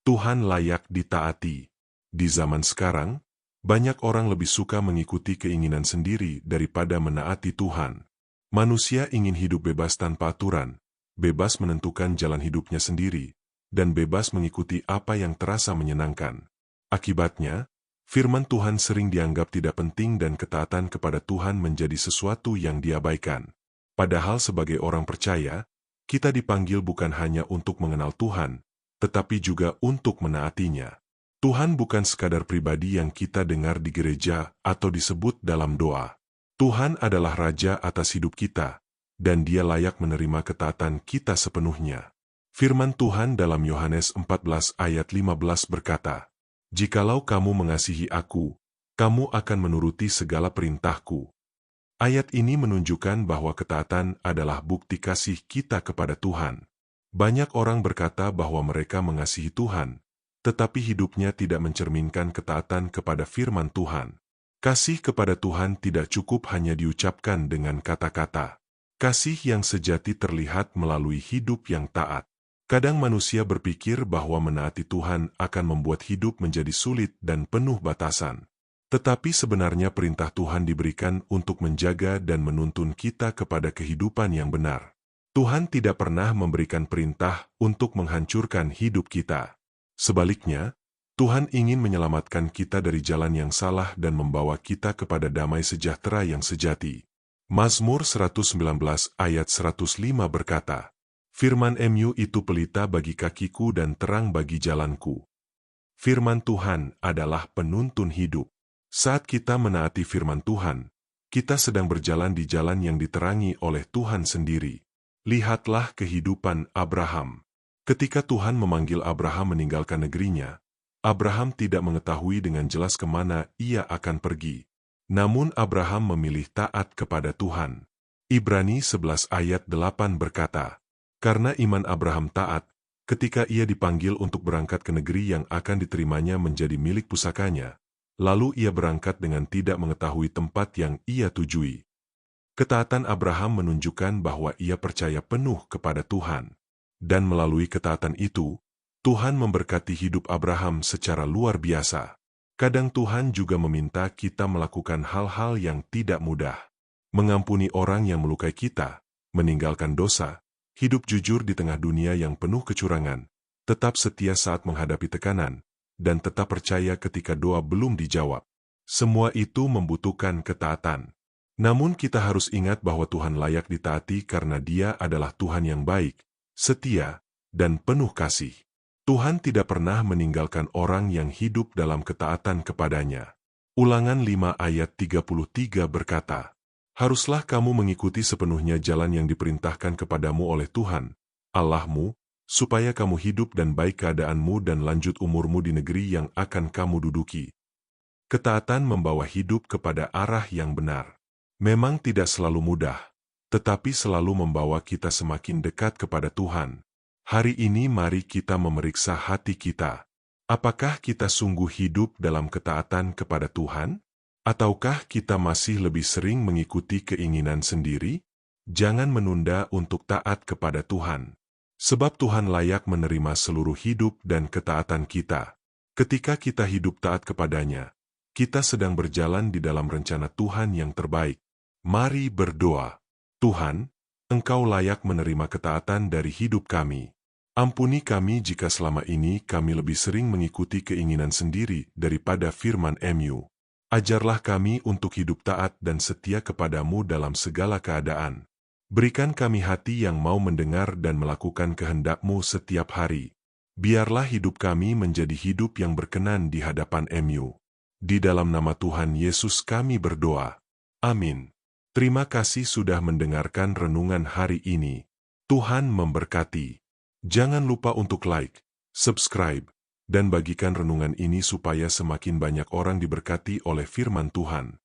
Tuhan layak ditaati. Di zaman sekarang, banyak orang lebih suka mengikuti keinginan sendiri daripada menaati Tuhan. Manusia ingin hidup bebas tanpa aturan, bebas menentukan jalan hidupnya sendiri, dan bebas mengikuti apa yang terasa menyenangkan. Akibatnya, firman Tuhan sering dianggap tidak penting dan ketaatan kepada Tuhan menjadi sesuatu yang diabaikan. Padahal sebagai orang percaya, kita dipanggil bukan hanya untuk mengenal Tuhan, tetapi juga untuk menaatinya. Tuhan bukan sekadar pribadi yang kita dengar di gereja atau disebut dalam doa. Tuhan adalah Raja atas hidup kita, dan Dia layak menerima ketaatan kita sepenuhnya. Firman Tuhan dalam Yohanes 14 ayat 15 berkata, "Jikalau kamu mengasihi Aku, kamu akan menuruti segala perintahku." Ayat ini menunjukkan bahwa ketaatan adalah bukti kasih kita kepada Tuhan. Banyak orang berkata bahwa mereka mengasihi Tuhan, tetapi hidupnya tidak mencerminkan ketaatan kepada firman Tuhan. Kasih kepada Tuhan tidak cukup hanya diucapkan dengan kata-kata. Kasih yang sejati terlihat melalui hidup yang taat. Kadang manusia berpikir bahwa menaati Tuhan akan membuat hidup menjadi sulit dan penuh batasan. Tetapi sebenarnya perintah Tuhan diberikan untuk menjaga dan menuntun kita kepada kehidupan yang benar. Tuhan tidak pernah memberikan perintah untuk menghancurkan hidup kita. Sebaliknya, Tuhan ingin menyelamatkan kita dari jalan yang salah dan membawa kita kepada damai sejahtera yang sejati. Mazmur 119 ayat 105 berkata, "Firman-Mu itu pelita bagi kakiku dan terang bagi jalanku." Firman Tuhan adalah penuntun hidup. Saat kita menaati firman Tuhan, kita sedang berjalan di jalan yang diterangi oleh Tuhan sendiri. Lihatlah kehidupan Abraham. Ketika Tuhan memanggil Abraham meninggalkan negerinya, Abraham tidak mengetahui dengan jelas kemana ia akan pergi. Namun Abraham memilih taat kepada Tuhan. Ibrani 11 ayat 8 berkata, "Karena iman Abraham taat, ketika ia dipanggil untuk berangkat ke negeri yang akan diterimanya menjadi milik pusakanya, lalu ia berangkat dengan tidak mengetahui tempat yang ia tujui." Ketaatan Abraham menunjukkan bahwa ia percaya penuh kepada Tuhan. Dan melalui ketaatan itu, Tuhan memberkati hidup Abraham secara luar biasa. Kadang Tuhan juga meminta kita melakukan hal-hal yang tidak mudah. Mengampuni orang yang melukai kita, meninggalkan dosa, hidup jujur di tengah dunia yang penuh kecurangan, tetap setia saat menghadapi tekanan, dan tetap percaya ketika doa belum dijawab. Semua itu membutuhkan ketaatan. Namun kita harus ingat bahwa Tuhan layak ditaati karena Dia adalah Tuhan yang baik, setia, dan penuh kasih. Tuhan tidak pernah meninggalkan orang yang hidup dalam ketaatan kepadanya. Ulangan 5 ayat 33 berkata, "Haruslah kamu mengikuti sepenuhnya jalan yang diperintahkan kepadamu oleh Tuhan, Allahmu, supaya kamu hidup dan baik keadaanmu dan lanjut umurmu di negeri yang akan kamu duduki." Ketaatan membawa hidup kepada arah yang benar. Memang tidak selalu mudah, tetapi selalu membawa kita semakin dekat kepada Tuhan. Hari ini mari kita memeriksa hati kita. Apakah kita sungguh hidup dalam ketaatan kepada Tuhan? Ataukah kita masih lebih sering mengikuti keinginan sendiri? Jangan menunda untuk taat kepada Tuhan. Sebab Tuhan layak menerima seluruh hidup dan ketaatan kita. Ketika kita hidup taat kepadanya, kita sedang berjalan di dalam rencana Tuhan yang terbaik. Mari berdoa. Tuhan, Engkau layak menerima ketaatan dari hidup kami. Ampuni kami jika selama ini kami lebih sering mengikuti keinginan sendiri daripada firman-Mu. Ajarlah kami untuk hidup taat dan setia kepadamu dalam segala keadaan. Berikan kami hati yang mau mendengar dan melakukan kehendak-Mu setiap hari. Biarlah hidup kami menjadi hidup yang berkenan di hadapan-Mu. Di dalam nama Tuhan Yesus kami berdoa. Amin. Terima kasih sudah mendengarkan renungan hari ini. Tuhan memberkati. Jangan lupa untuk like, subscribe, dan bagikan renungan ini supaya semakin banyak orang diberkati oleh firman Tuhan.